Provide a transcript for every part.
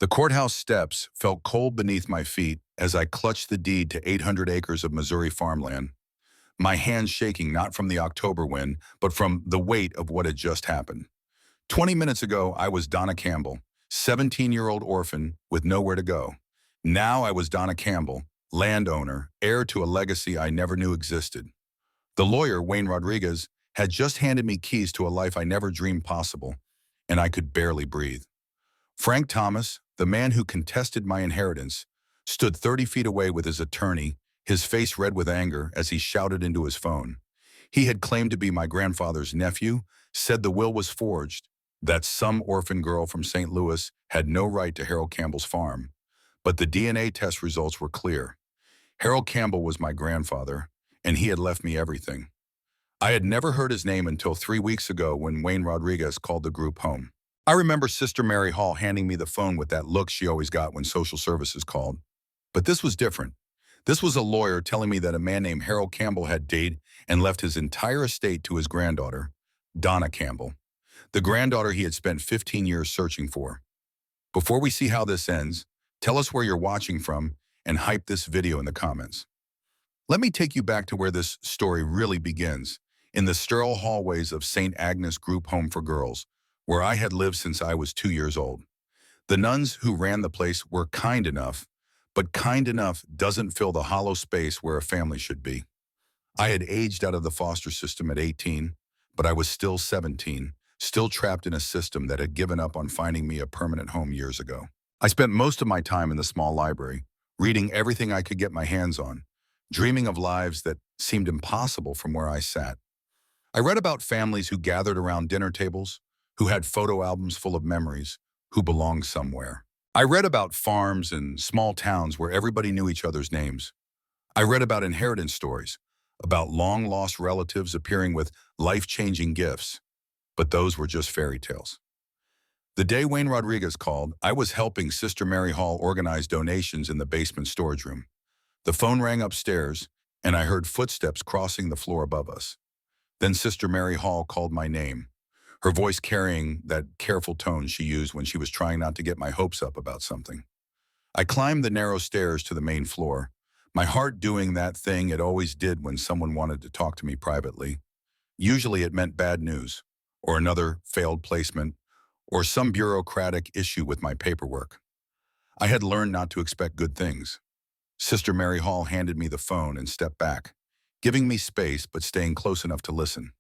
The courthouse steps felt cold beneath my feet as I clutched the deed to 800 acres of Missouri farmland, my hands shaking not from the October wind, but from the weight of what had just happened. 20 minutes ago, I was Donna Campbell, 17-year-old orphan with nowhere to go. Now I was Donna Campbell, landowner, heir to a legacy I never knew existed. The lawyer, Wayne Rodriguez, had just handed me keys to a life I never dreamed possible, and I could barely breathe. Frank Thomas, the man who contested my inheritance, stood 30 feet away with his attorney, his face red with anger as he shouted into his phone. He had claimed to be my grandfather's nephew, said the will was forged, that some orphan girl from St. Louis had no right to Harold Campbell's farm. But the DNA test results were clear. Harold Campbell was my grandfather, and he had left me everything. I had never heard his name until 3 weeks ago when Wayne Rodriguez called the group home. I remember Sister Mary Hall handing me the phone with that look she always got when social services called. But this was different. This was a lawyer telling me that a man named Harold Campbell had died and left his entire estate to his granddaughter, Donna Campbell, the granddaughter he had spent 15 years searching for. Before we see how this ends, tell us where you're watching from and hype this video in the comments. Let me take you back to where this story really begins, in the sterile hallways of St. Agnes Group Home for Girls, where I had lived since I was 2 years old. The nuns who ran the place were kind enough, but kind enough doesn't fill the hollow space where a family should be. I had aged out of the foster system at 18, but I was still 17, still trapped in a system that had given up on finding me a permanent home years ago. I spent most of my time in the small library, reading everything I could get my hands on, dreaming of lives that seemed impossible from where I sat. I read about families who gathered around dinner tables, who had photo albums full of memories, who belonged somewhere. I read about farms and small towns where everybody knew each other's names. I read about inheritance stories, about long-lost relatives appearing with life-changing gifts, but those were just fairy tales. The day Wayne Rodriguez called, I was helping Sister Mary Hall organize donations in the basement storage room. The phone rang upstairs, and I heard footsteps crossing the floor above us. Then Sister Mary Hall called my name, her voice carrying that careful tone she used when she was trying not to get my hopes up about something. I climbed the narrow stairs to the main floor, my heart doing that thing it always did when someone wanted to talk to me privately. Usually it meant bad news, or another failed placement, or some bureaucratic issue with my paperwork. I had learned not to expect good things. Sister Mary Hall handed me the phone and stepped back, giving me space but staying close enough to listen.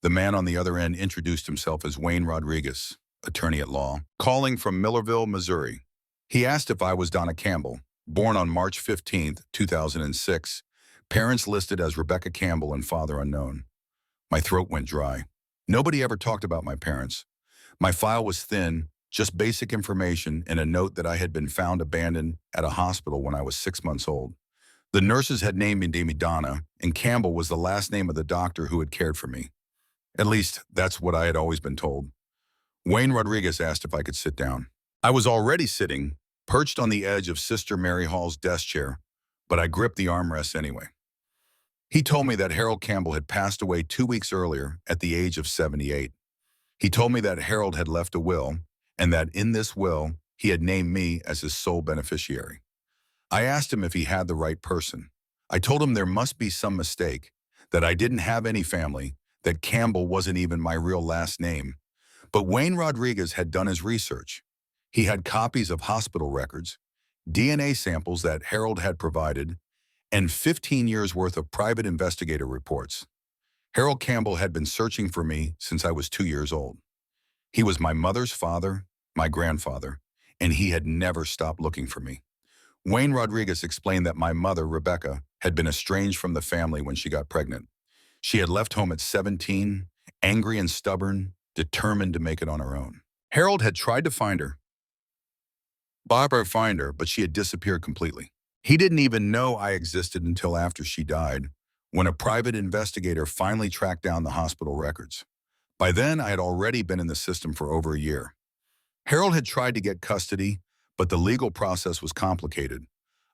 The man on the other end introduced himself as Wayne Rodriguez, attorney at law, calling from Millerville, Missouri. He asked if I was Donna Campbell, born on March 15, 2006, parents listed as Rebecca Campbell and father unknown. My throat went dry. Nobody ever talked about my parents. My file was thin, just basic information and a note that I had been found abandoned at a hospital when I was 6 months old. The nurses had named me Donna, and Campbell was the last name of the doctor who had cared for me. At least, that's what I had always been told. Wayne Rodriguez asked if I could sit down. I was already sitting, perched on the edge of Sister Mary Hall's desk chair, but I gripped the armrest anyway. He told me that Harold Campbell had passed away 2 weeks earlier at the age of 78. He told me that Harold had left a will, and that in this will, he had named me as his sole beneficiary. I asked him if he had the right person. I told him there must be some mistake, that I didn't have any family, that Campbell wasn't even my real last name. But Wayne Rodriguez had done his research. He had copies of hospital records, DNA samples that Harold had provided, and 15 years worth of private investigator reports. Harold Campbell had been searching for me since I was 2 years old. He was my mother's father, my grandfather, and he had never stopped looking for me. Wayne Rodriguez explained that my mother, Rebecca, had been estranged from the family when she got pregnant. She had left home at 17, angry and stubborn, determined to make it on her own. Harold had tried to find her, but she had disappeared completely. He didn't even know I existed until after she died, when a private investigator finally tracked down the hospital records. By then, I had already been in the system for over a year. Harold had tried to get custody, but the legal process was complicated.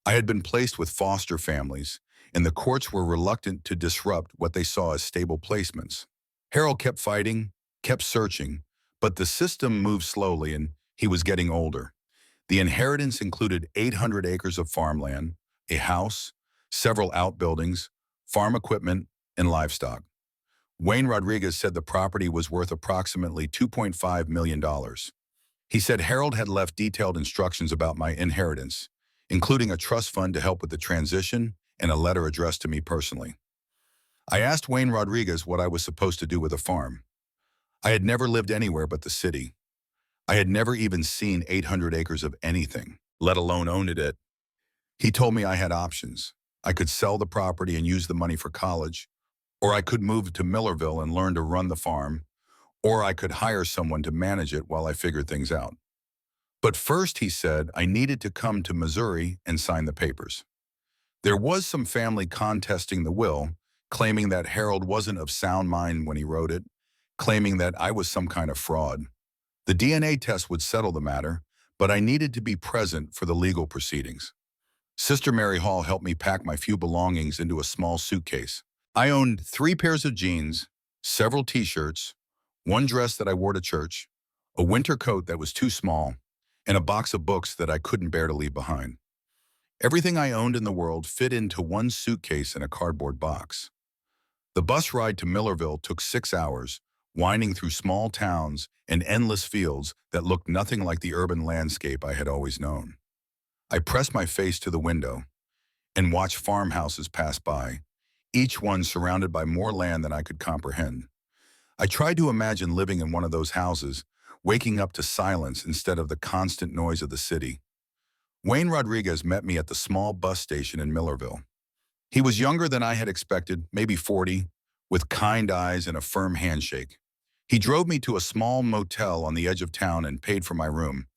I had been placed with foster families, and the courts were reluctant to disrupt what they saw as stable placements. Harold kept fighting, kept searching, but the system moved slowly and he was getting older. The inheritance included 800 acres of farmland, a house, several outbuildings, farm equipment, and livestock. Wayne Rodriguez said the property was worth approximately $2.5 million. He said Harold had left detailed instructions about my inheritance, including a trust fund to help with the transition and a letter addressed to me personally. I asked Wayne Rodriguez what I was supposed to do with a farm. I had never lived anywhere but the city. I had never even seen 800 acres of anything, let alone owned it. He told me I had options. I could sell the property and use the money for college, or I could move to Millerville and learn to run the farm, or I could hire someone to manage it while I figured things out. But first, he said, I needed to come to Missouri and sign the papers. There was some family contesting the will, claiming that Harold wasn't of sound mind when he wrote it, claiming that I was some kind of fraud. The DNA test would settle the matter, but I needed to be present for the legal proceedings. Sister Mary Hall helped me pack my few belongings into a small suitcase. I owned 3 pairs of jeans, several t-shirts, one dress that I wore to church, a winter coat that was too small, and a box of books that I couldn't bear to leave behind. Everything I owned in the world fit into one suitcase in a cardboard box. The bus ride to Millerville took 6 hours, winding through small towns and endless fields that looked nothing like the urban landscape I had always known. I pressed my face to the window and watched farmhouses pass by, each one surrounded by more land than I could comprehend. I tried to imagine living in one of those houses, waking up to silence instead of the constant noise of the city. Wayne Rodriguez met me at the small bus station in Millerville. He was younger than I had expected, maybe 40, with kind eyes and a firm handshake. He drove me to a small motel on the edge of town and paid for my room,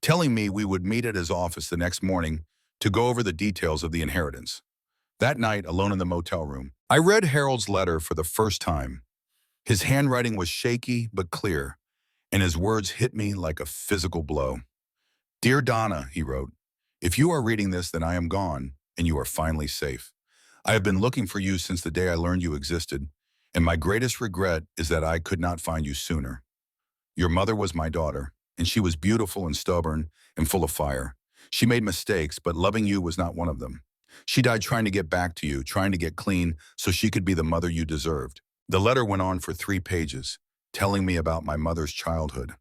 telling me we would meet at his office the next morning to go over the details of the inheritance. That night, alone in the motel room, I read Harold's letter for the first time. His handwriting was shaky but clear, and his words hit me like a physical blow. Dear Donna, he wrote, if you are reading this, then I am gone, and you are finally safe. I have been looking for you since the day I learned you existed, and my greatest regret is that I could not find you sooner. Your mother was my daughter, and she was beautiful and stubborn and full of fire. She made mistakes, but loving you was not one of them. She died trying to get back to you, trying to get clean so she could be the mother you deserved. The letter went on for 3 pages, telling me about my mother's childhood,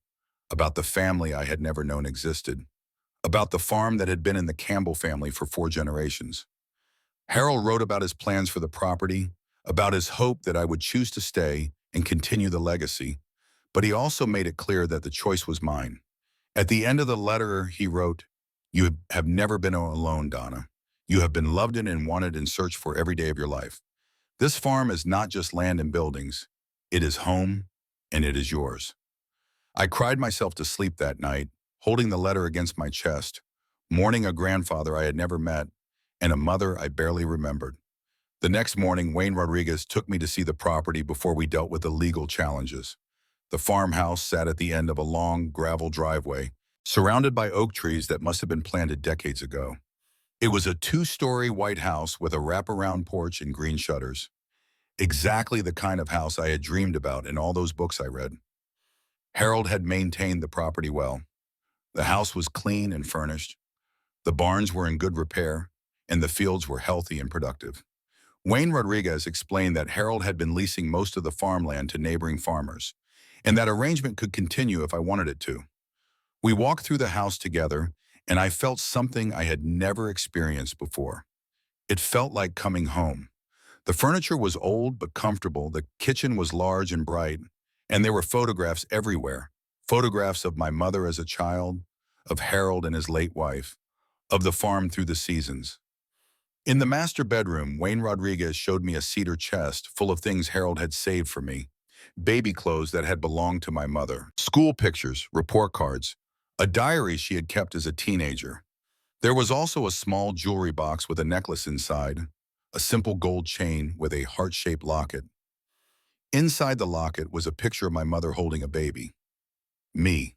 about the family I had never known existed, about the farm that had been in the Campbell family for 4 generations. Harold wrote about his plans for the property, about his hope that I would choose to stay and continue the legacy, but he also made it clear that the choice was mine. At the end of the letter, he wrote, you have never been alone, Donna. You have been loved in and wanted and searched for every day of your life. This farm is not just land and buildings. It is home, and it is yours. I cried myself to sleep that night, holding the letter against my chest, mourning a grandfather I had never met and a mother I barely remembered. The next morning, Wayne Rodriguez took me to see the property before we dealt with the legal challenges. The farmhouse sat at the end of a long gravel driveway, surrounded by oak trees that must have been planted decades ago. It was a 2-story white house with a wraparound porch and green shutters. Exactly the kind of house I had dreamed about in all those books I read. Harold had maintained the property well. The house was clean and furnished. The barns were in good repair, and the fields were healthy and productive. Wayne Rodriguez explained that Harold had been leasing most of the farmland to neighboring farmers, and that arrangement could continue if I wanted it to. We walked through the house together, and I felt something I had never experienced before. It felt like coming home. The furniture was old but comfortable, the kitchen was large and bright, and there were photographs everywhere. Photographs of my mother as a child, of Harold and his late wife, of the farm through the seasons. In the master bedroom, Wayne Rodriguez showed me a cedar chest full of things Harold had saved for me. Baby clothes that had belonged to my mother, school pictures, report cards, a diary she had kept as a teenager. There was also a small jewelry box with a necklace inside, a simple gold chain with a heart-shaped locket. Inside the locket was a picture of my mother holding a baby. Me.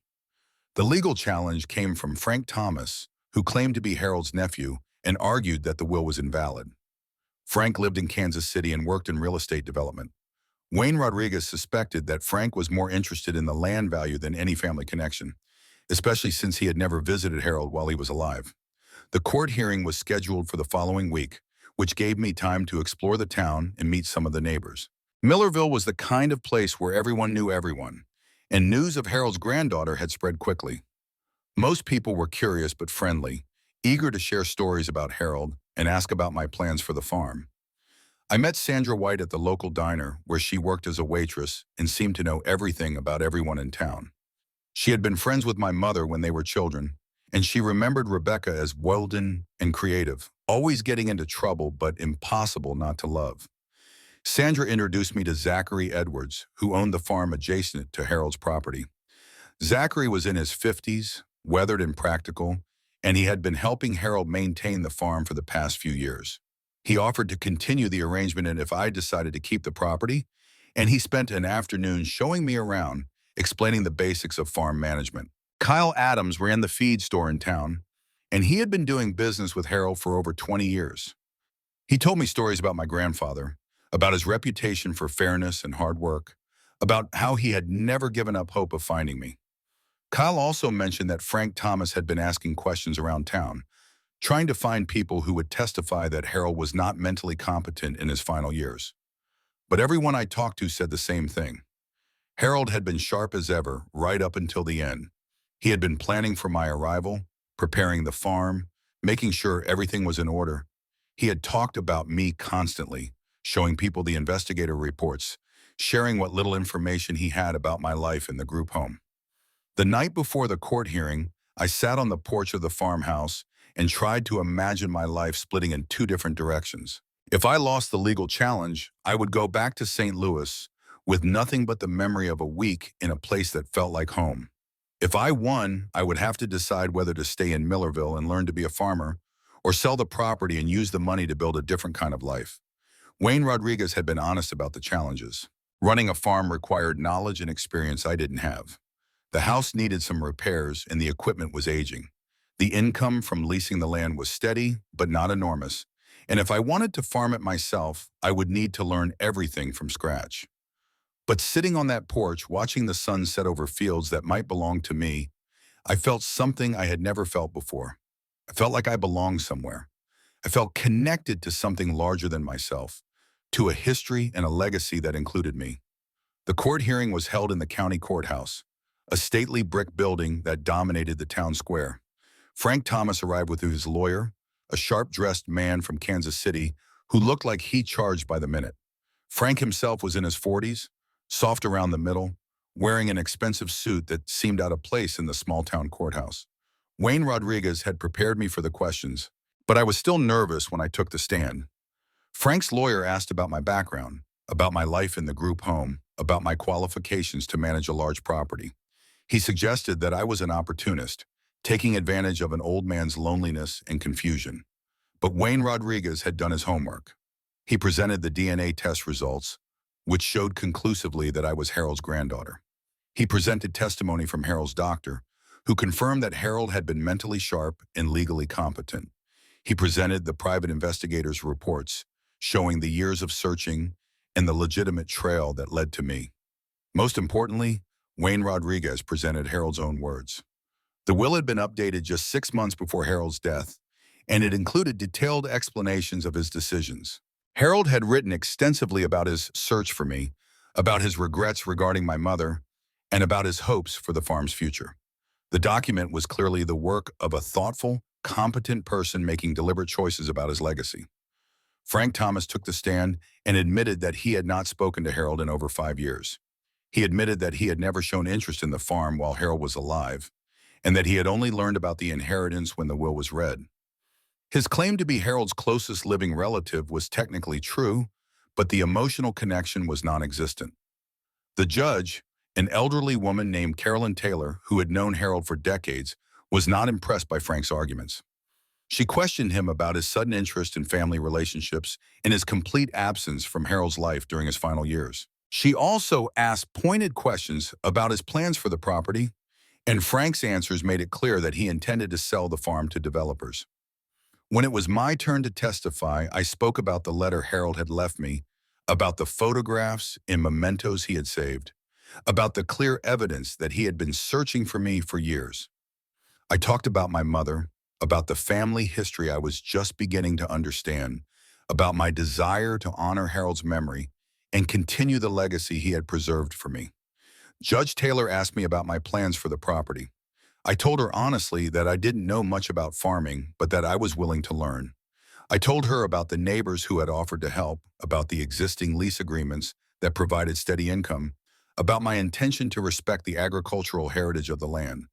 The legal challenge came from Frank Thomas, who claimed to be Harold's nephew and argued that the will was invalid. Frank lived in Kansas City and worked in real estate development. Wayne Rodriguez suspected that Frank was more interested in the land value than any family connection. especially since he had never visited Harold while he was alive. The court hearing was scheduled for the following week, which gave me time to explore the town and meet some of the neighbors. Millerville was the kind of place where everyone knew everyone, and news of Harold's granddaughter had spread quickly. Most people were curious but friendly, eager to share stories about Harold and ask about my plans for the farm. I met Sandra White at the local diner where she worked as a waitress and seemed to know everything about everyone in town. She had been friends with my mother when they were children, and she remembered Rebecca as Weldon and creative, always getting into trouble but impossible not to love. Sandra introduced me to Zachary Edwards, who owned the farm adjacent to Harold's property. Zachary was in his 50s, weathered and practical, and he had been helping Harold maintain the farm for the past few years. He offered to continue the arrangement and if I decided to keep the property, and he spent an afternoon showing me around, explaining the basics of farm management. Kyle Adams ran the feed store in town, and he had been doing business with Harold for over 20 years. He told me stories about my grandfather, about his reputation for fairness and hard work, about how he had never given up hope of finding me. Kyle also mentioned that Frank Thomas had been asking questions around town, trying to find people who would testify that Harold was not mentally competent in his final years. But everyone I talked to said the same thing. Harold had been sharp as ever, right up until the end. He had been planning for my arrival, preparing the farm, making sure everything was in order. He had talked about me constantly, showing people the investigator reports, sharing what little information he had about my life in the group home. The night before the court hearing, I sat on the porch of the farmhouse and tried to imagine my life splitting in two different directions. If I lost the legal challenge, I would go back to St. Louis with nothing but the memory of a week in a place that felt like home. If I won, I would have to decide whether to stay in Millerville and learn to be a farmer or sell the property and use the money to build a different kind of life. Wayne Rodriguez had been honest about the challenges. Running a farm required knowledge and experience I didn't have. The house needed some repairs and the equipment was aging. The income from leasing the land was steady, but not enormous. And if I wanted to farm it myself, I would need to learn everything from scratch. But sitting on that porch, watching the sun set over fields that might belong to me, I felt something I had never felt before. I felt like I belonged somewhere. I felt connected to something larger than myself, to a history and a legacy that included me. The court hearing was held in the county courthouse, a stately brick building that dominated the town square. Frank Thomas arrived with his lawyer, a sharp-dressed man from Kansas City who looked like he charged by the minute. Frank himself was in his 40s, soft around the middle, wearing an expensive suit that seemed out of place in the small-town courthouse. Wayne Rodriguez had prepared me for the questions, but I was still nervous when I took the stand. Frank's lawyer asked about my background, about my life in the group home, about my qualifications to manage a large property. He suggested that I was an opportunist, taking advantage of an old man's loneliness and confusion. But Wayne Rodriguez had done his homework. He presented the DNA test results, which showed conclusively that I was Harold's granddaughter. He presented testimony from Harold's doctor, who confirmed that Harold had been mentally sharp and legally competent. He presented the private investigator's reports, showing the years of searching and the legitimate trail that led to me. Most importantly, Wayne Rodriguez presented Harold's own words. The will had been updated just 6 months before Harold's death, and it included detailed explanations of his decisions. Harold had written extensively about his search for me, about his regrets regarding my mother, and about his hopes for the farm's future. The document was clearly the work of a thoughtful, competent person making deliberate choices about his legacy. Frank Thomas took the stand and admitted that he had not spoken to Harold in over 5 years. He admitted that he had never shown interest in the farm while Harold was alive, and that he had only learned about the inheritance when the will was read. His claim to be Harold's closest living relative was technically true, but the emotional connection was non-existent. The judge, an elderly woman named Carolyn Taylor, who had known Harold for decades, was not impressed by Frank's arguments. She questioned him about his sudden interest in family relationships and his complete absence from Harold's life during his final years. She also asked pointed questions about his plans for the property, and Frank's answers made it clear that he intended to sell the farm to developers. When it was my turn to testify, I spoke about the letter Harold had left me, about the photographs and mementos he had saved, about the clear evidence that he had been searching for me for years. I talked about my mother, about the family history I was just beginning to understand, about my desire to honor Harold's memory and continue the legacy he had preserved for me. Judge Taylor asked me about my plans for the property. I told her honestly that I didn't know much about farming, but that I was willing to learn. I told her about the neighbors who had offered to help, about the existing lease agreements that provided steady income, about my intention to respect the agricultural heritage of the land.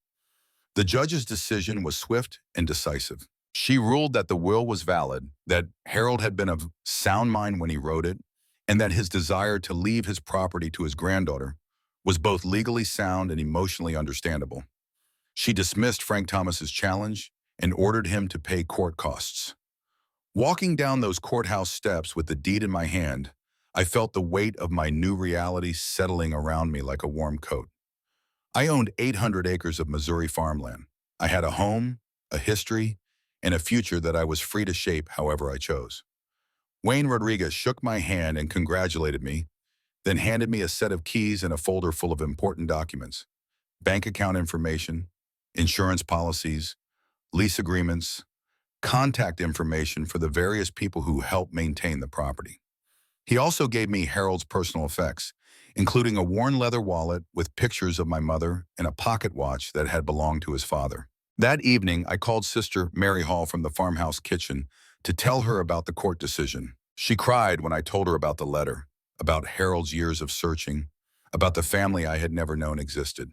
The judge's decision was swift and decisive. She ruled that the will was valid, that Harold had been of sound mind when he wrote it, and that his desire to leave his property to his granddaughter was both legally sound and emotionally understandable. She dismissed Frank Thomas's challenge and ordered him to pay court costs. Walking down those courthouse steps with the deed in my hand, I felt the weight of my new reality settling around me like a warm coat. I owned 800 acres of Missouri farmland. I had a home, a history, and a future that I was free to shape however I chose. Wayne Rodriguez shook my hand and congratulated me, then handed me a set of keys and a folder full of important documents: bank account information, insurance policies, lease agreements, contact information for the various people who help maintain the property. He also gave me Harold's personal effects, including a worn leather wallet with pictures of my mother and a pocket watch that had belonged to his father. That evening, I called Sister Mary Hall from the farmhouse kitchen to tell her about the court decision. She cried when I told her about the letter, about Harold's years of searching, about the family I had never known existed.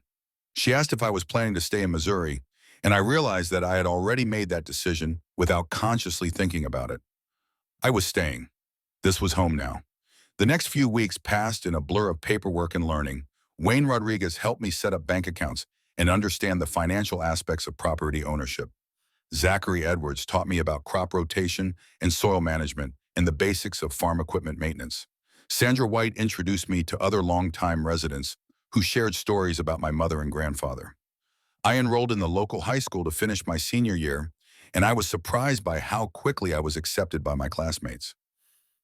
She asked if I was planning to stay in Missouri, and I realized that I had already made that decision without consciously thinking about it. I was staying. This was home now. The next few weeks passed in a blur of paperwork and learning. Wayne Rodriguez helped me set up bank accounts and understand the financial aspects of property ownership. Zachary Edwards taught me about crop rotation and soil management and the basics of farm equipment maintenance. Sandra White introduced me to other longtime residents who shared stories about my mother and grandfather. I enrolled in the local high school to finish my senior year, and I was surprised by how quickly I was accepted by my classmates.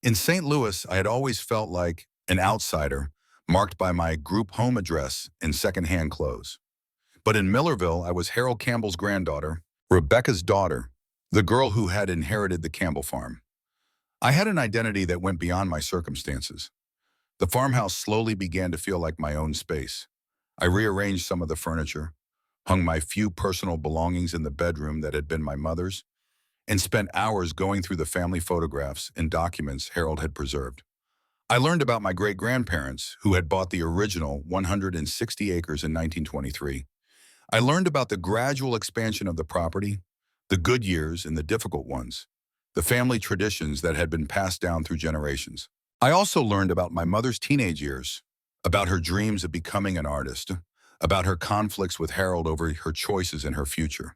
In St. Louis, I had always felt like an outsider, marked by my group home address and secondhand clothes. But in Millerville, I was Harold Campbell's granddaughter, Rebecca's daughter, the girl who had inherited the Campbell farm. I had an identity that went beyond my circumstances. The farmhouse slowly began to feel like my own space. I rearranged some of the furniture, hung my few personal belongings in the bedroom that had been my mother's, and spent hours going through the family photographs and documents Harold had preserved. I learned about my great-grandparents, who had bought the original 160 acres in 1923. I learned about the gradual expansion of the property, the good years and the difficult ones, the family traditions that had been passed down through generations. I also learned about my mother's teenage years, about her dreams of becoming an artist, about her conflicts with Harold over her choices in her future.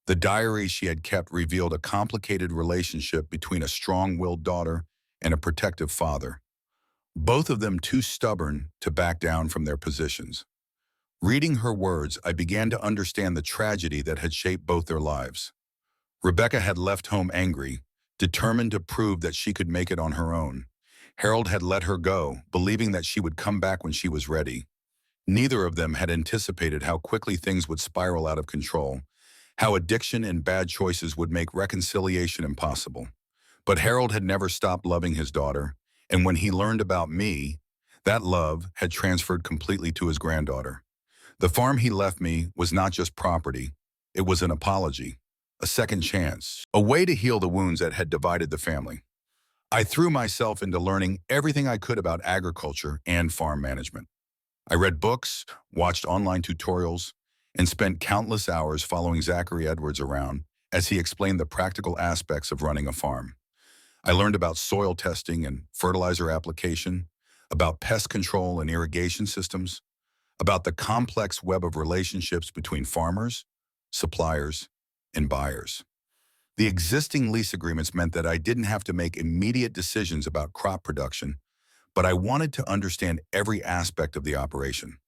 The diary she had kept revealed a complicated relationship between a strong-willed daughter and a protective father, both of them too stubborn to back down from their positions. Reading her words, I began to understand the tragedy that had shaped both their lives. Rebecca had left home angry, determined to prove that she could make it on her own. Harold had let her go, believing that she would come back when she was ready. Neither of them had anticipated how quickly things would spiral out of control, how addiction and bad choices would make reconciliation impossible. But Harold had never stopped loving his daughter, and when he learned about me, that love had transferred completely to his granddaughter. The farm he left me was not just property, it was an apology, a second chance, a way to heal the wounds that had divided the family. I threw myself into learning everything I could about agriculture and farm management. I read books, watched online tutorials, and spent countless hours following Zachary Edwards around as he explained the practical aspects of running a farm. I learned about soil testing and fertilizer application, about pest control and irrigation systems, about the complex web of relationships between farmers, suppliers, and buyers. The existing lease agreements meant that I didn't have to make immediate decisions about crop production, but I wanted to understand every aspect of the operation.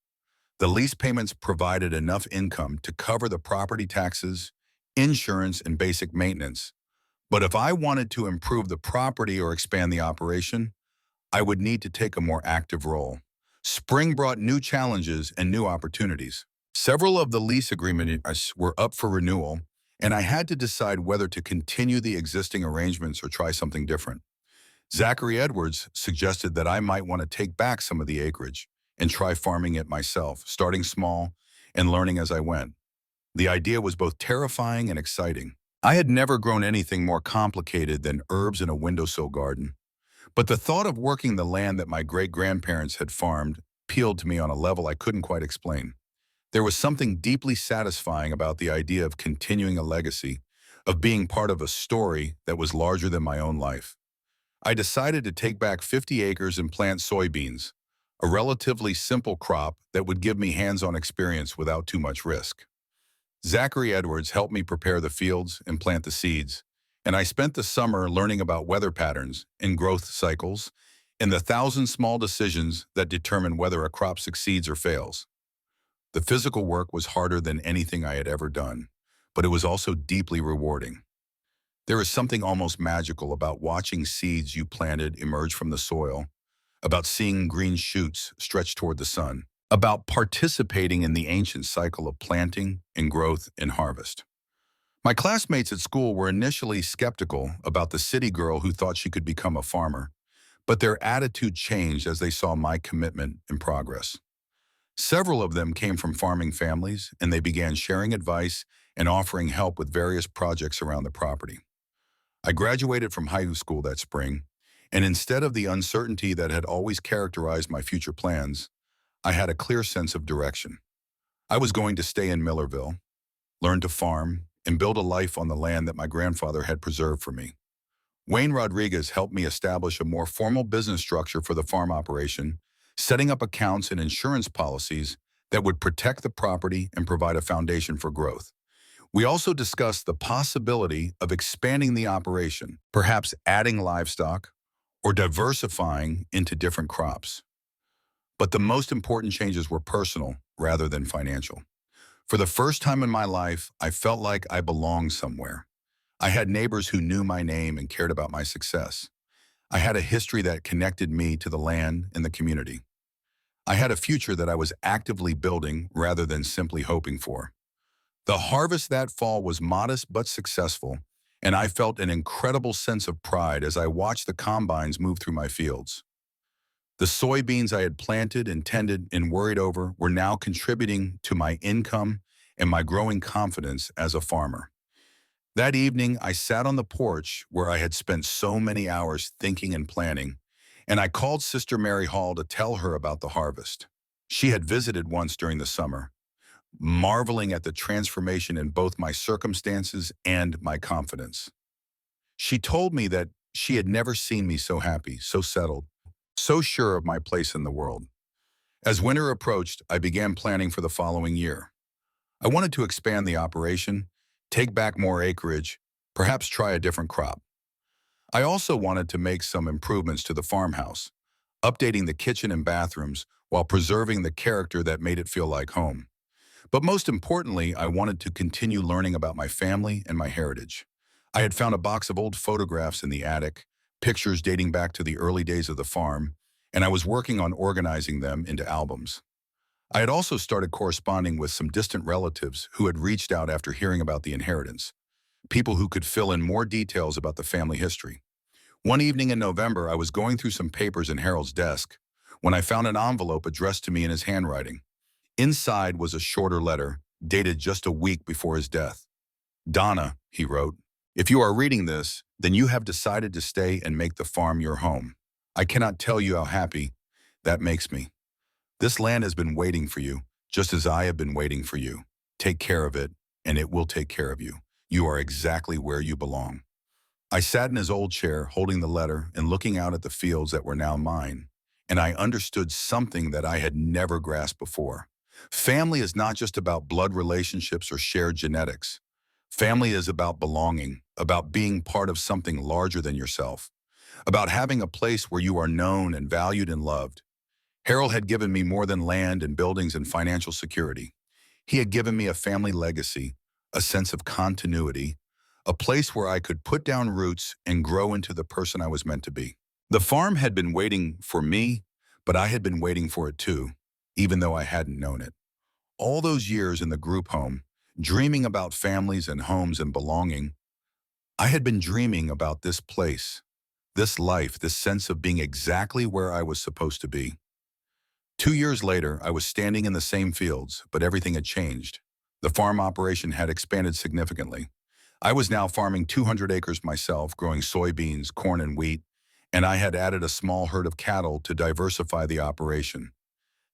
The lease payments provided enough income to cover the property taxes, insurance, and basic maintenance. But if I wanted to improve the property or expand the operation, I would need to take a more active role. Spring brought new challenges and new opportunities. Several of the lease agreements were up for renewal, and I had to decide whether to continue the existing arrangements or try something different. Zachary Edwards suggested that I might want to take back some of the acreage and try farming it myself, starting small and learning as I went. The idea was both terrifying and exciting. I had never grown anything more complicated than herbs in a windowsill garden, but the thought of working the land that my great-grandparents had farmed appealed to me on a level I couldn't quite explain. There was something deeply satisfying about the idea of continuing a legacy, of being part of a story that was larger than my own life. I decided to take back 50 acres and plant soybeans, a relatively simple crop that would give me hands-on experience without too much risk. Zachary Edwards helped me prepare the fields and plant the seeds, and I spent the summer learning about weather patterns and growth cycles and the thousand small decisions that determine whether a crop succeeds or fails. The physical work was harder than anything I had ever done, but it was also deeply rewarding. There is something almost magical about watching seeds you planted emerge from the soil, about seeing green shoots stretch toward the sun, about participating in the ancient cycle of planting and growth and harvest. My classmates at school were initially skeptical about the city girl who thought she could become a farmer, but their attitude changed as they saw my commitment and progress. Several of them came from farming families, and they began sharing advice and offering help with various projects around the property. I graduated from high school that spring, and instead of the uncertainty that had always characterized my future plans, I had a clear sense of direction. I was going to stay in Millerville, learn to farm, and build a life on the land that my grandfather had preserved for me. Wayne Rodriguez helped me establish a more formal business structure for the farm operation, setting up accounts and insurance policies that would protect the property and provide a foundation for growth. We also discussed the possibility of expanding the operation, perhaps adding livestock or diversifying into different crops. But the most important changes were personal rather than financial. For the first time in my life, I felt like I belonged somewhere. I had neighbors who knew my name and cared about my success. I had a history that connected me to the land and the community. I had a future that I was actively building rather than simply hoping for. The harvest that fall was modest but successful, and I felt an incredible sense of pride as I watched the combines move through my fields. The soybeans I had planted and tended and worried over were now contributing to my income and my growing confidence as a farmer. That evening, I sat on the porch where I had spent so many hours thinking and planning, and I called Sister Mary Hall to tell her about the harvest. She had visited once during the summer, marveling at the transformation in both my circumstances and my confidence. She told me that she had never seen me so happy, so settled, so sure of my place in the world. As winter approached, I began planning for the following year. I wanted to expand the operation, take back more acreage, perhaps try a different crop. I also wanted to make some improvements to the farmhouse, updating the kitchen and bathrooms while preserving the character that made it feel like home. But most importantly, I wanted to continue learning about my family and my heritage. I had found a box of old photographs in the attic, pictures dating back to the early days of the farm, and I was working on organizing them into albums. I had also started corresponding with some distant relatives who had reached out after hearing about the inheritance, people who could fill in more details about the family history. One evening in November, I was going through some papers in Harold's desk when I found an envelope addressed to me in his handwriting. Inside was a shorter letter, dated just a week before his death. "Donna," he wrote, "if you are reading this, then you have decided to stay and make the farm your home. I cannot tell you how happy that makes me. This land has been waiting for you, just as I have been waiting for you. Take care of it, and it will take care of you. You are exactly where you belong." I sat in his old chair, holding the letter and looking out at the fields that were now mine, and I understood something that I had never grasped before. Family is not just about blood relationships or shared genetics. Family is about belonging, about being part of something larger than yourself, about having a place where you are known and valued and loved. Harold had given me more than land and buildings and financial security. He had given me a family legacy, a sense of continuity, a place where I could put down roots and grow into the person I was meant to be. The farm had been waiting for me, but I had been waiting for it too, even though I hadn't known it. All those years in the group home, dreaming about families and homes and belonging, I had been dreaming about this place, this life, this sense of being exactly where I was supposed to be. 2 years later, I was standing in the same fields, but everything had changed. The farm operation had expanded significantly. I was now farming 200 acres myself, growing soybeans, corn, and wheat, and I had added a small herd of cattle to diversify the operation.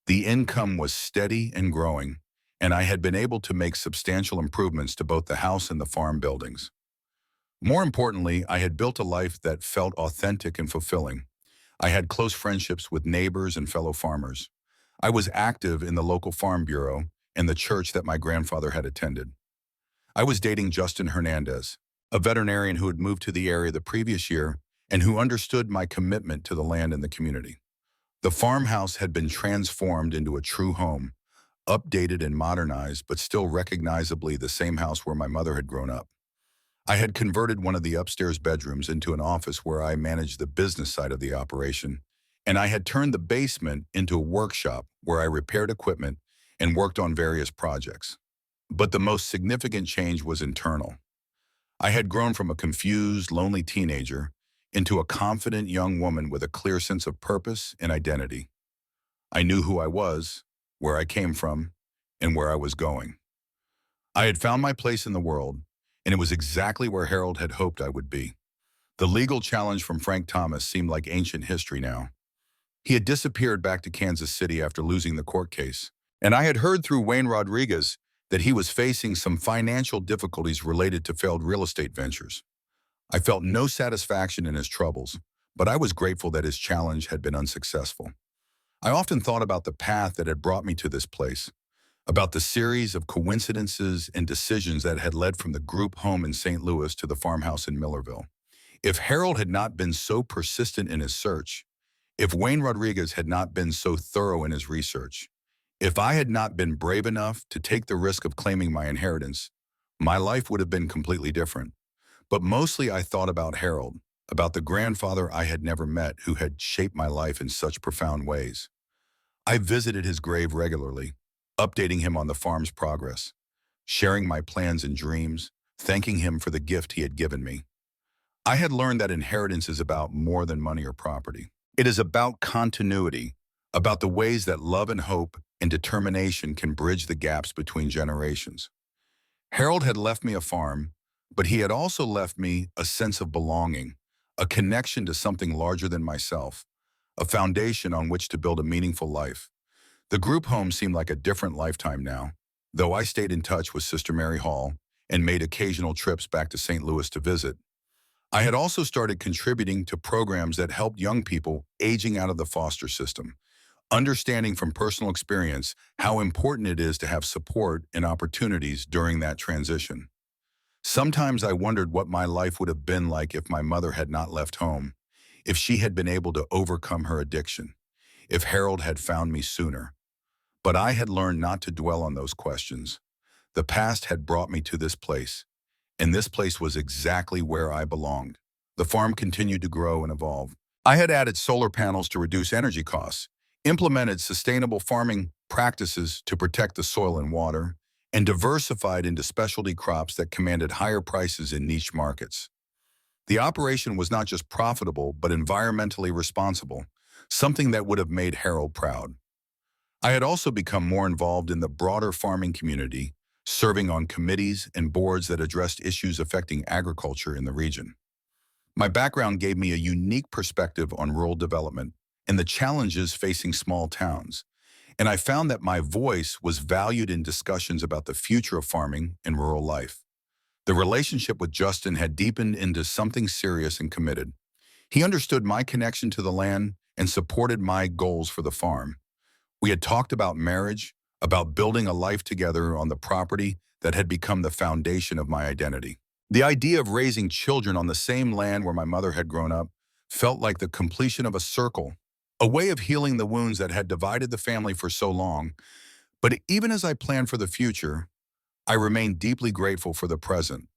The income was steady and growing, and I had been able to make substantial improvements to both the house and the farm buildings. More importantly, I had built a life that felt authentic and fulfilling. I had close friendships with neighbors and fellow farmers. I was active in the local farm bureau and the church that my grandfather had attended. I was dating Justin Hernandez, a veterinarian who had moved to the area the previous year and who understood my commitment to the land and the community. The farmhouse had been transformed into a true home, updated and modernized, but still recognizably the same house where my mother had grown up. I had converted one of the upstairs bedrooms into an office where I managed the business side of the operation, and I had turned the basement into a workshop where I repaired equipment and worked on various projects. But the most significant change was internal. I had grown from a confused, lonely teenager into a confident young woman with a clear sense of purpose and identity. I knew who I was, where I came from, and where I was going. I had found my place in the world, and it was exactly where Harold had hoped I would be. The legal challenge from Frank Thomas seemed like ancient history now. He had disappeared back to Kansas City after losing the court case, and I had heard through Wayne Rodriguez that he was facing some financial difficulties related to failed real estate ventures. I felt no satisfaction in his troubles, but I was grateful that his challenge had been unsuccessful. I often thought about the path that had brought me to this place, about the series of coincidences and decisions that had led from the group home in St. Louis to the farmhouse in Millerville. If Harold had not been so persistent in his search, if Wayne Rodriguez had not been so thorough in his research, if I had not been brave enough to take the risk of claiming my inheritance, my life would have been completely different. But mostly I thought about Harold, about the grandfather I had never met who had shaped my life in such profound ways. I visited his grave regularly, updating him on the farm's progress, sharing my plans and dreams, thanking him for the gift he had given me. I had learned that inheritance is about more than money or property. It is about continuity, about the ways that love and hope and determination can bridge the gaps between generations. Harold had left me a farm, but he had also left me a sense of belonging, a connection to something larger than myself, a foundation on which to build a meaningful life. The group home seemed like a different lifetime now, though I stayed in touch with Sister Mary Hall and made occasional trips back to St. Louis to visit. I had also started contributing to programs that helped young people aging out of the foster system, understanding from personal experience how important it is to have support and opportunities during that transition. Sometimes I wondered what my life would have been like if my mother had not left home, if she had been able to overcome her addiction, if Harold had found me sooner. But I had learned not to dwell on those questions. The past had brought me to this place, and this place was exactly where I belonged. The farm continued to grow and evolve. I had added solar panels to reduce energy costs, implemented sustainable farming practices to protect the soil and water, and diversified into specialty crops that commanded higher prices in niche markets. The operation was not just profitable, but environmentally responsible, something that would have made Harold proud. I had also become more involved in the broader farming community, serving on committees and boards that addressed issues affecting agriculture in the region. My background gave me a unique perspective on rural development and the challenges facing small towns, and I found that my voice was valued in discussions about the future of farming and rural life. The relationship with Justin had deepened into something serious and committed. He understood my connection to the land and supported my goals for the farm. We had talked about marriage, about building a life together on the property that had become the foundation of my identity. The idea of raising children on the same land where my mother had grown up felt like the completion of a circle, a way of healing the wounds that had divided the family for so long. But even as I planned for the future, I remained deeply grateful for the present.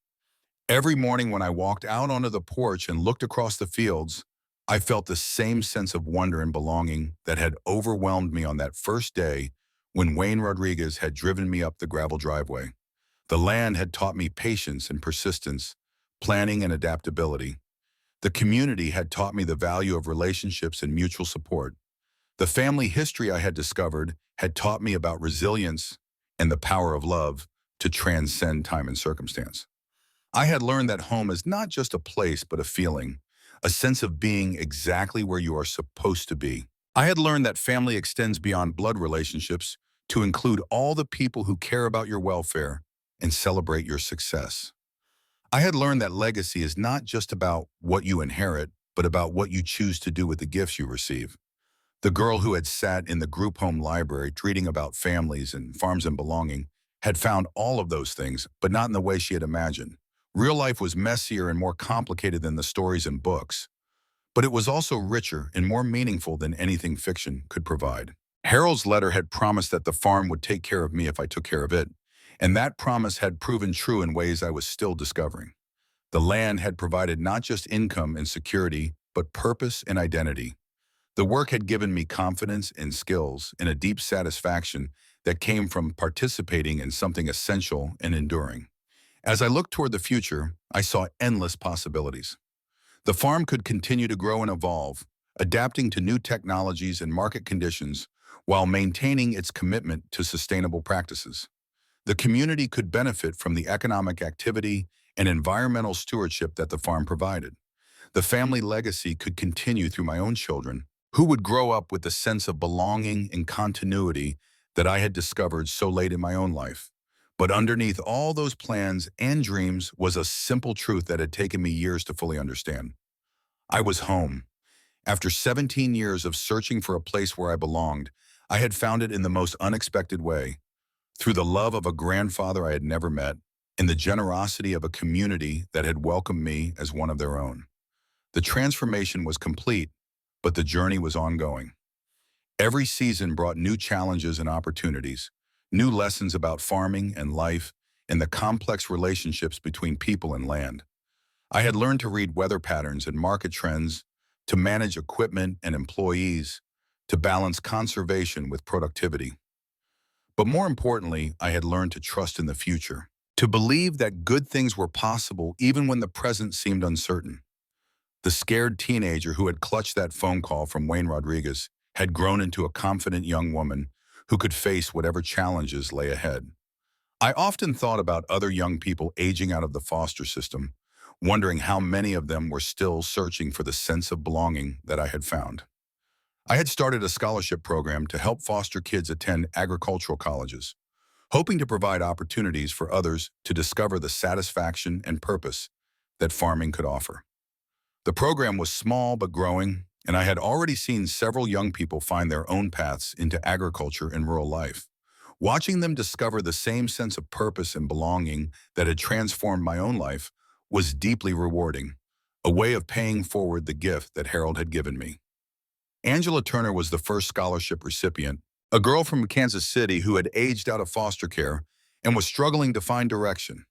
Every morning when I walked out onto the porch and looked across the fields, I felt the same sense of wonder and belonging that had overwhelmed me on that first day when Wayne Rodriguez had driven me up the gravel driveway. The land had taught me patience and persistence, planning and adaptability. The community had taught me the value of relationships and mutual support. The family history I had discovered had taught me about resilience and the power of love to transcend time and circumstance. I had learned that home is not just a place but a feeling, a sense of being exactly where you are supposed to be. I had learned that family extends beyond blood relationships to include all the people who care about your welfare and celebrate your success. I had learned that legacy is not just about what you inherit, but about what you choose to do with the gifts you receive. The girl who had sat in the group home library reading about families and farms and belonging had found all of those things, but not in the way she had imagined. Real life was messier and more complicated than the stories in books, but it was also richer and more meaningful than anything fiction could provide. Harold's letter had promised that the farm would take care of me if I took care of it, and that promise had proven true in ways I was still discovering. The land had provided not just income and security, but purpose and identity. The work had given me confidence and skills and a deep satisfaction that came from participating in something essential and enduring. As I looked toward the future, I saw endless possibilities. The farm could continue to grow and evolve, adapting to new technologies and market conditions while maintaining its commitment to sustainable practices. The community could benefit from the economic activity and environmental stewardship that the farm provided. The family legacy could continue through my own children, who would grow up with the sense of belonging and continuity that I had discovered so late in my own life. But underneath all those plans and dreams was a simple truth that had taken me years to fully understand. I was home. After 17 years of searching for a place where I belonged, I had found it in the most unexpected way, through the love of a grandfather I had never met and the generosity of a community that had welcomed me as one of their own. The transformation was complete, but the journey was ongoing. Every season brought new challenges and opportunities, new lessons about farming and life, and the complex relationships between people and land. I had learned to read weather patterns and market trends, to manage equipment and employees, to balance conservation with productivity. But more importantly, I had learned to trust in the future, to believe that good things were possible even when the present seemed uncertain. The scared teenager who had clutched that phone call from Wayne Rodriguez had grown into a confident young woman who could face whatever challenges lay ahead. I often thought about other young people aging out of the foster system, wondering how many of them were still searching for the sense of belonging that I had found. I had started a scholarship program to help foster kids attend agricultural colleges, hoping to provide opportunities for others to discover the satisfaction and purpose that farming could offer. The program was small but growing, and I had already seen several young people find their own paths into agriculture and rural life. Watching them discover the same sense of purpose and belonging that had transformed my own life was deeply rewarding, a way of paying forward the gift that Harold had given me. Angela Turner was the first scholarship recipient, a girl from Kansas City who had aged out of foster care and was struggling to find direction.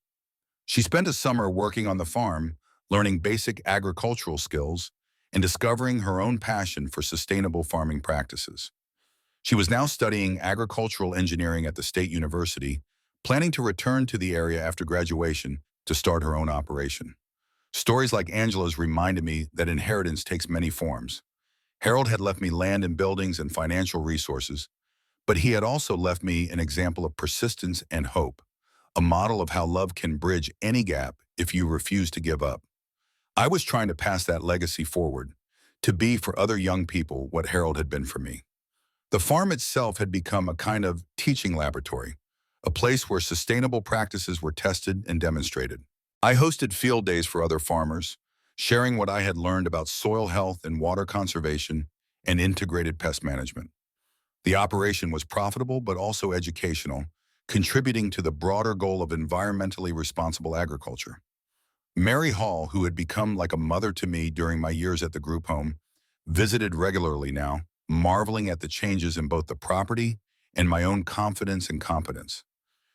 She spent a summer working on the farm, learning basic agricultural skills, and discovering her own passion for sustainable farming practices. She was now studying agricultural engineering at the State University, planning to return to the area after graduation to start her own operation. Stories like Angela's reminded me that inheritance takes many forms. Harold had left me land and buildings and financial resources, but he had also left me an example of persistence and hope, a model of how love can bridge any gap if you refuse to give up. I was trying to pass that legacy forward, to be for other young people what Harold had been for me. The farm itself had become a kind of teaching laboratory, a place where sustainable practices were tested and demonstrated. I hosted field days for other farmers, sharing what I had learned about soil health and water conservation and integrated pest management. The operation was profitable but also educational, contributing to the broader goal of environmentally responsible agriculture. Mary Hall, who had become like a mother to me during my years at the group home, visited regularly now, marveling at the changes in both the property and my own confidence and competence.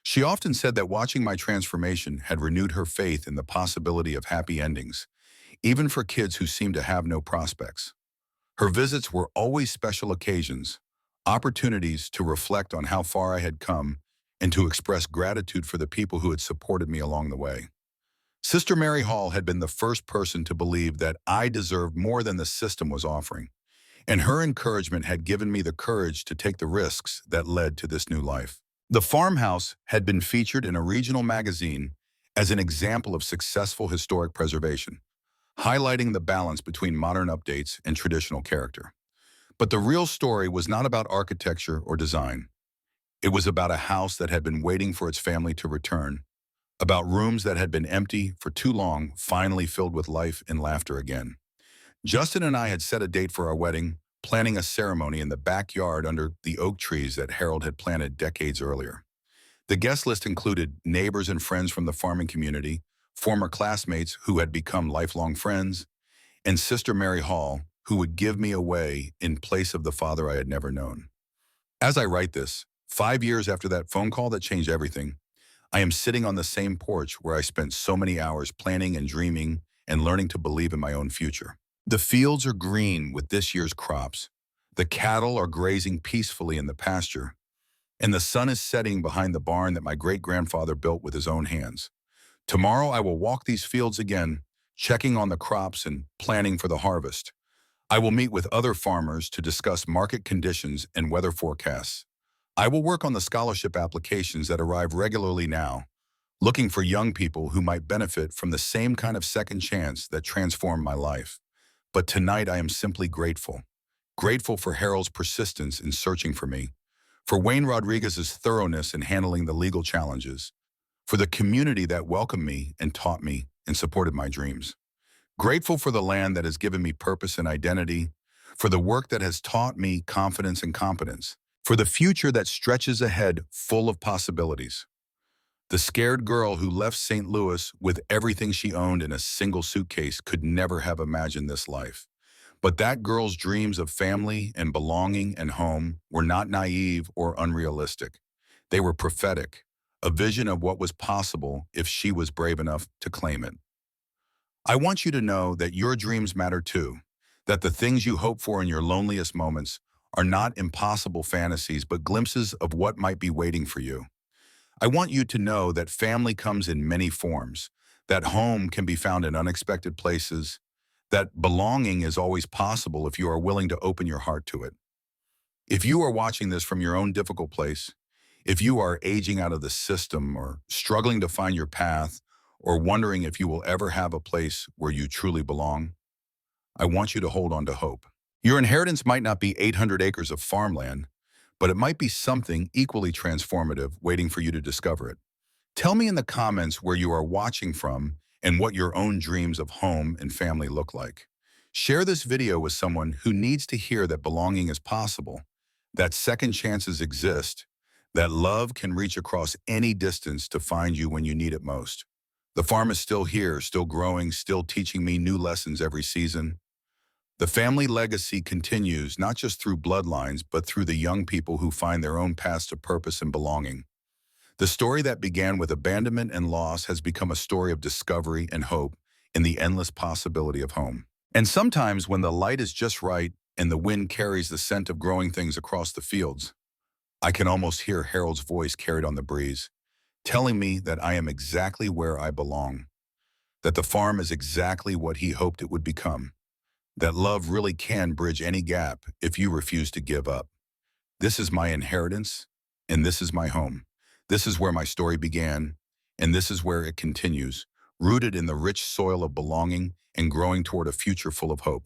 She often said that watching my transformation had renewed her faith in the possibility of happy endings, even for kids who seemed to have no prospects. Her visits were always special occasions, opportunities to reflect on how far I had come and to express gratitude for the people who had supported me along the way. Sister Mary Hall had been the first person to believe that I deserved more than the system was offering, and her encouragement had given me the courage to take the risks that led to this new life. The farmhouse had been featured in a regional magazine as an example of successful historic preservation, highlighting the balance between modern updates and traditional character. But the real story was not about architecture or design. It was about a house that had been waiting for its family to return, about rooms that had been empty for too long, finally filled with life and laughter again. Justin and I had set a date for our wedding, planning a ceremony in the backyard under the oak trees that Harold had planted decades earlier. The guest list included neighbors and friends from the farming community, former classmates who had become lifelong friends, and Sister Mary Hall, who would give me away in place of the father I had never known. As I write this, 5 years after that phone call that changed everything, I am sitting on the same porch where I spent so many hours planning and dreaming and learning to believe in my own future. The fields are green with this year's crops. The cattle are grazing peacefully in the pasture, and the sun is setting behind the barn that my great-grandfather built with his own hands. Tomorrow I will walk these fields again, checking on the crops and planning for the harvest. I will meet with other farmers to discuss market conditions and weather forecasts. I will work on the scholarship applications that arrive regularly now, looking for young people who might benefit from the same kind of second chance that transformed my life. But tonight I am simply grateful. Grateful for Harold's persistence in searching for me, for Wayne Rodriguez's thoroughness in handling the legal challenges, for the community that welcomed me and taught me and supported my dreams. Grateful for the land that has given me purpose and identity, for the work that has taught me confidence and competence, for the future that stretches ahead full of possibilities. The scared girl who left St. Louis with everything she owned in a single suitcase could never have imagined this life. But that girl's dreams of family and belonging and home were not naive or unrealistic. They were prophetic, a vision of what was possible if she was brave enough to claim it. I want you to know that your dreams matter too, that the things you hope for in your loneliest moments are not impossible fantasies but glimpses of what might be waiting for you. I want you to know that family comes in many forms, that home can be found in unexpected places, that belonging is always possible if you are willing to open your heart to it. If you are watching this from your own difficult place, if you are aging out of the system or struggling to find your path or wondering if you will ever have a place where you truly belong, I want you to hold on to hope. Your inheritance might not be 800 acres of farmland, but it might be something equally transformative waiting for you to discover it. Tell me in the comments where you are watching from and what your own dreams of home and family look like. Share this video with someone who needs to hear that belonging is possible, that second chances exist, that love can reach across any distance to find you when you need it most. The farm is still here, still growing, still teaching me new lessons every season. The family legacy continues not just through bloodlines, but through the young people who find their own paths to purpose and belonging. The story that began with abandonment and loss has become a story of discovery and hope in the endless possibility of home. And sometimes when the light is just right and the wind carries the scent of growing things across the fields, I can almost hear Harold's voice carried on the breeze, telling me that I am exactly where I belong, that the farm is exactly what he hoped it would become, that love really can bridge any gap if you refuse to give up. This is my inheritance, and this is my home. This is where my story began, and this is where it continues, rooted in the rich soil of belonging and growing toward a future full of hope.